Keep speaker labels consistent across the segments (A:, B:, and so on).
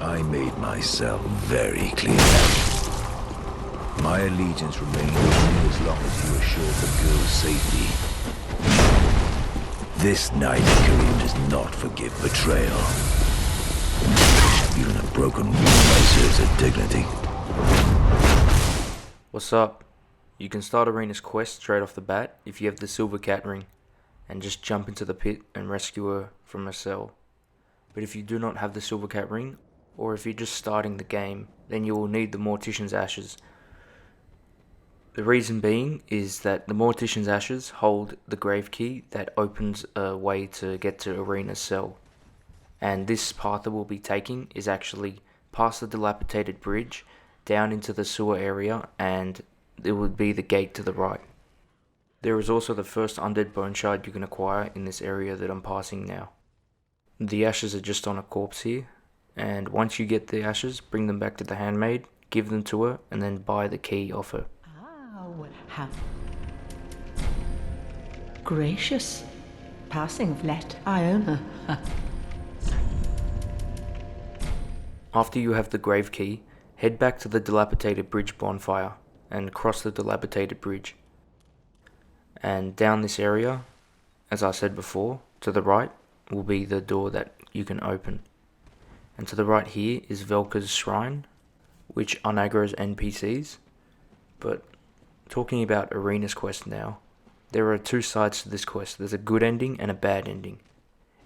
A: I made myself very clear. My allegiance remains only as long as you assure the girl's safety. This knight of Carim does not forgive betrayal. Even a broken woman serves her dignity.
B: What's up? You can start Irina's quest straight off the bat if you have the silver cat ring, and just jump into the pit and rescue her from her cell. But if you do not have the silver cat ring, or if you're just starting the game, then you will need the Morticians Ashes. The reason being is that the Morticians Ashes hold the grave key that opens a way to get to Irina's cell. And this path that we'll be taking is actually past the dilapidated bridge, down into the sewer area, and it would be the gate to the right. There is also the first undead bone shard you can acquire in this area that I'm passing now. The ashes are just on a corpse here, and once you get the ashes, bring them back to the handmaid, give them to her, and then buy the key off her.
C: How gracious passing of let Iona.
B: After you have the grave key, head back to the dilapidated bridge bonfire and cross the dilapidated bridge. And down this area, as I said before, to the right will be the door that you can open. And to the right here is Velka's shrine, which unaggroes NPCs. But talking about Irina's quest now, there are two sides to this quest. There's a good ending and a bad ending.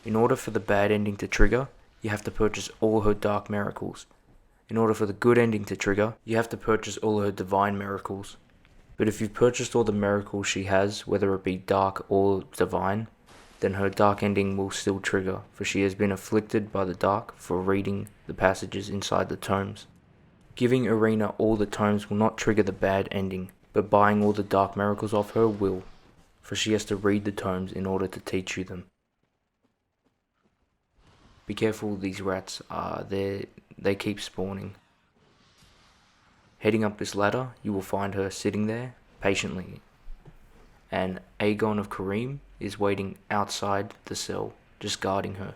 B: In order for the bad ending to trigger, you have to purchase all her dark miracles. In order for the good ending to trigger, you have to purchase all her divine miracles. But if you've purchased all the miracles she has, whether it be dark or divine, then her dark ending will still trigger, for she has been afflicted by the dark for reading the passages inside the tomes. Giving Irina all the tomes will not trigger the bad ending, but buying all the dark miracles off her will, for she has to read the tomes in order to teach you them. Be careful, these rats they keep spawning. Heading up this ladder, you will find her sitting there patiently, and Eygon of Carim is waiting outside the cell, just guarding her.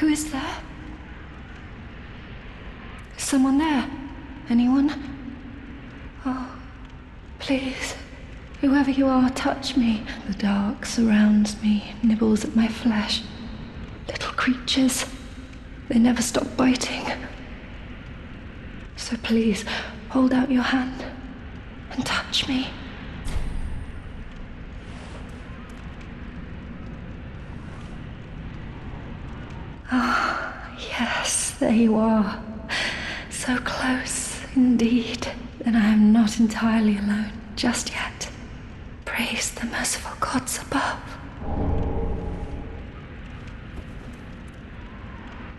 D: Who is there? Is someone there? Anyone? Oh, please. Whoever you are, touch me. The dark surrounds me, nibbles at my flesh. Little creatures. They never stop biting. So please, hold out your hand and touch me. Ah, yes, there you are. So close, indeed. Then I am not entirely alone just yet. Praise the merciful gods above.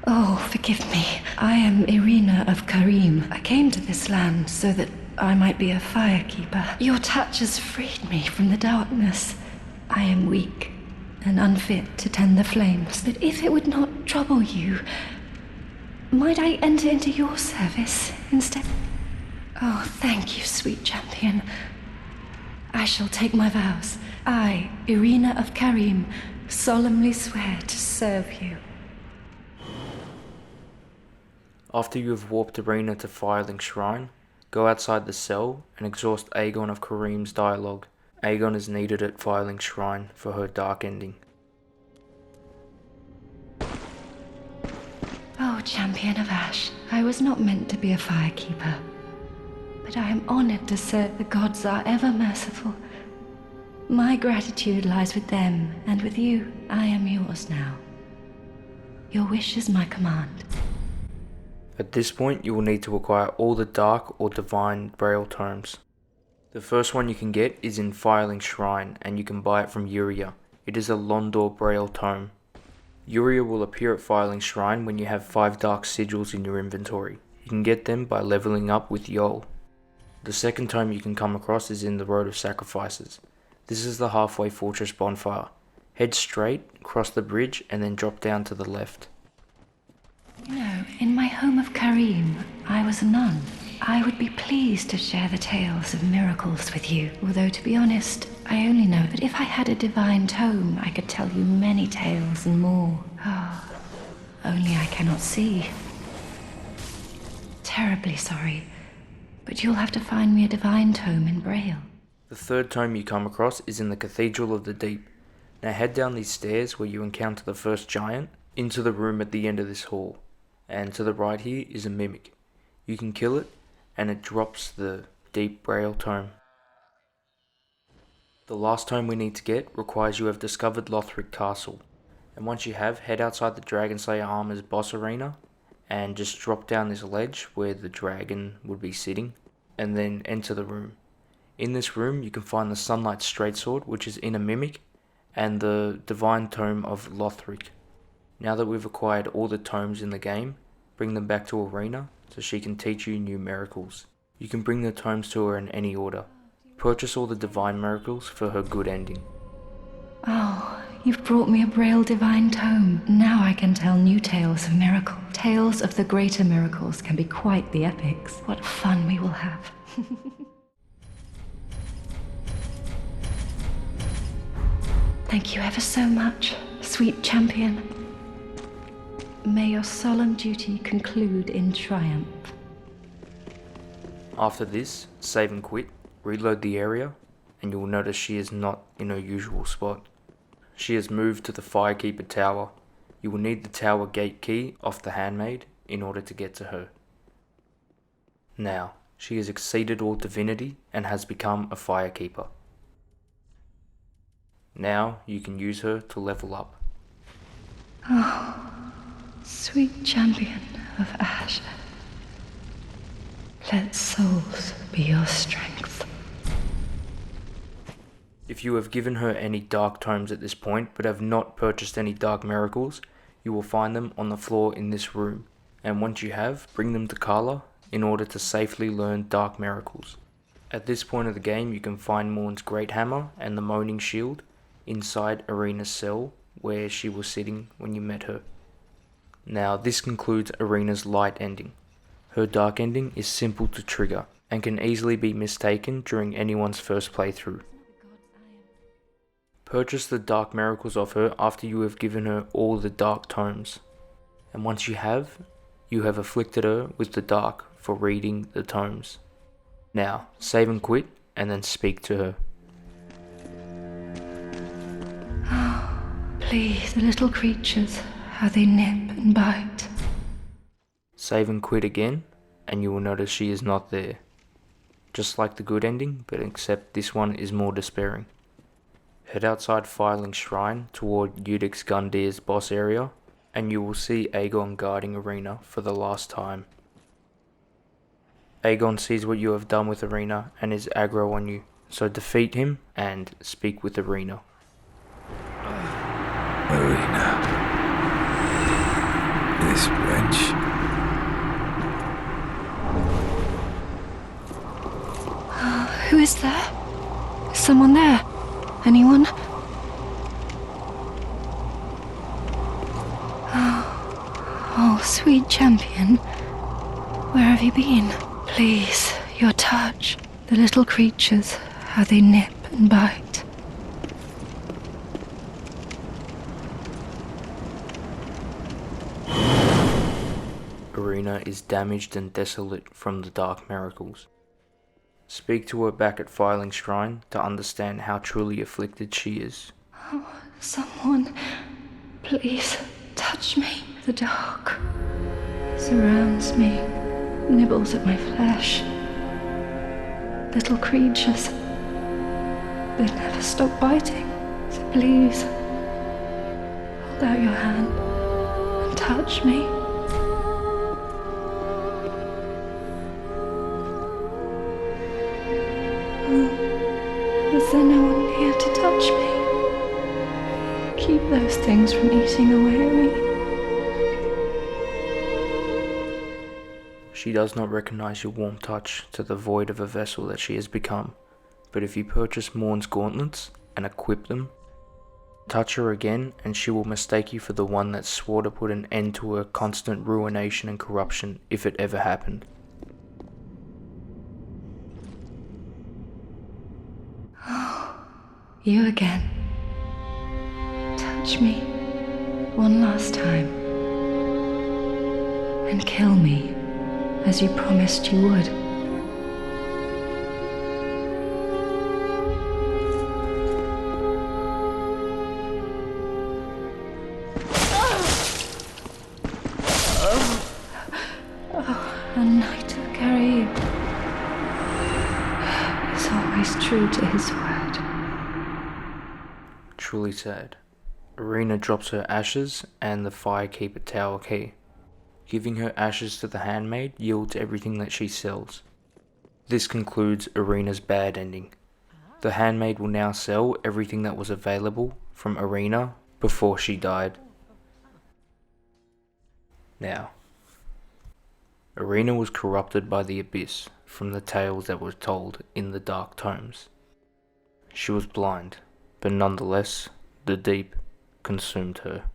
D: Oh, forgive me. I am Irina of Carim. I came to this land so that I might be a firekeeper. Your touch has freed me from the darkness. I am weak and unfit to tend the flames, but if it would not trouble you, might I enter into your service instead? Oh, thank you, sweet champion. I shall take my vows. I, Irina of Carim, solemnly swear to serve you.
B: After you have warped Irina to Firelink Shrine, go outside the cell and exhaust Eygon of Carim's dialogue. Eygon is needed at Firelink Shrine for her dark ending.
D: Oh, champion of Ash, I was not meant to be a firekeeper, but I am honored to serve the gods are ever merciful. My gratitude lies with them, and with you, I am yours now. Your wish is my command.
B: At this point, you will need to acquire all the dark or divine braille tomes. The first one you can get is in Firelink Shrine, and you can buy it from Yuria. It is a Londor braille tome. Yuria will appear at Firelink Shrine when you have 5 dark sigils in your inventory. You can get them by leveling up with Yol. The second tome you can come across is in the Road of Sacrifices. This is the halfway fortress bonfire. Head straight, cross the bridge, and then drop down to the left.
D: You know, in my home of Carim, I was a nun. I would be pleased to share the tales of miracles with you, although to be honest, I only know that if I had a divine tome, I could tell you many tales and more. Ah, only I cannot see. Terribly sorry, but you'll have to find me a divine tome in braille.
B: The third tome you come across is in the Cathedral of the Deep. Now head down these stairs where you encounter the first giant, into the room at the end of this hall. And to the right here is a mimic. You can kill it, and it drops the deep braille tome. The last tome we need to get requires you have discovered Lothric Castle. And once you have, head outside the Dragon Slayer Armor's boss arena, and just drop down this ledge where the dragon would be sitting, and then enter the room. In this room you can find the Sunlight Straightsword, which is in a mimic, and the Divine Tome of Lothric. Now that we've acquired all the tomes in the game, bring them back to Irina so she can teach you new miracles. You can bring the tomes to her in any order. Purchase all the divine miracles for her good ending.
D: Oh, you've brought me a braille divine tome. Now I can tell new tales of miracle. Tales of the greater miracles can be quite the epics. What fun we will have. Thank you ever so much, sweet champion. May your solemn duty conclude in triumph.
B: After this, save and quit, reload the area, and you will notice she is not in her usual spot. She has moved to the Firekeeper tower. You will need the tower gate key off the handmaid in order to get to her. Now, she has exceeded all divinity and has become a Firekeeper. Now you can use her to level up.
D: Oh, sweet champion of Ash. Let souls be your strength.
B: If you have given her any dark tomes at this point but have not purchased any dark miracles, you will find them on the floor in this room, and once you have, bring them to Carla in order to safely learn dark miracles. At this point of the game you can find Morn's Great Hammer and the Moaning Shield inside Irina's cell where she was sitting when you met her. Now this concludes Irina's light ending. Her dark ending is simple to trigger and can easily be mistaken during anyone's first playthrough. Purchase the dark miracles of her after you have given her all the dark tomes. And once you have afflicted her with the dark for reading the tomes. Now, save and quit and then speak to her.
D: Oh, please, the little creatures, how they nip and bite.
B: Save and quit again, and you will notice she is not there. Just like the good ending, but except this one is more despairing. Head outside Filing Shrine toward Udix Gundir's boss area, and you will see Eygon guarding Irina for the last time. Eygon sees what you have done with Irina and is aggro on you, so defeat him and speak with Irina.
A: Irina. This wench.
D: Who is there? Is someone there? Anyone? Oh, sweet champion. Where have you been? Please, your touch. The little creatures, how they nip and bite.
B: Irina is damaged and desolate from the dark miracles. Speak to her back at Filing Shrine to understand how truly afflicted she is.
D: Oh, someone, please touch me. The dark surrounds me, nibbles at my flesh. Little creatures, they never stop biting. So please, hold out your hand and touch me. Is there no one here to touch me? Keep those things from eating away at me.
B: She does not recognize your warm touch to the void of a vessel that she has become, but if you purchase Morn's gauntlets and equip them, touch her again and she will mistake you for the one that swore to put an end to her constant ruination and corruption if it ever happened.
D: You again. Touch me one last time. And kill me, as you promised you would. A knight of Carim is always true to his word.
B: Truly sad. Irina drops her ashes and the Firekeeper tower key. Giving her ashes to the handmaid yields everything that she sells. This concludes Irina's bad ending. The handmaid will now sell everything that was available from Irina before she died. Now, Irina was corrupted by the abyss from the tales that were told in the dark tomes. She was blind, but nonetheless, the deep consumed her.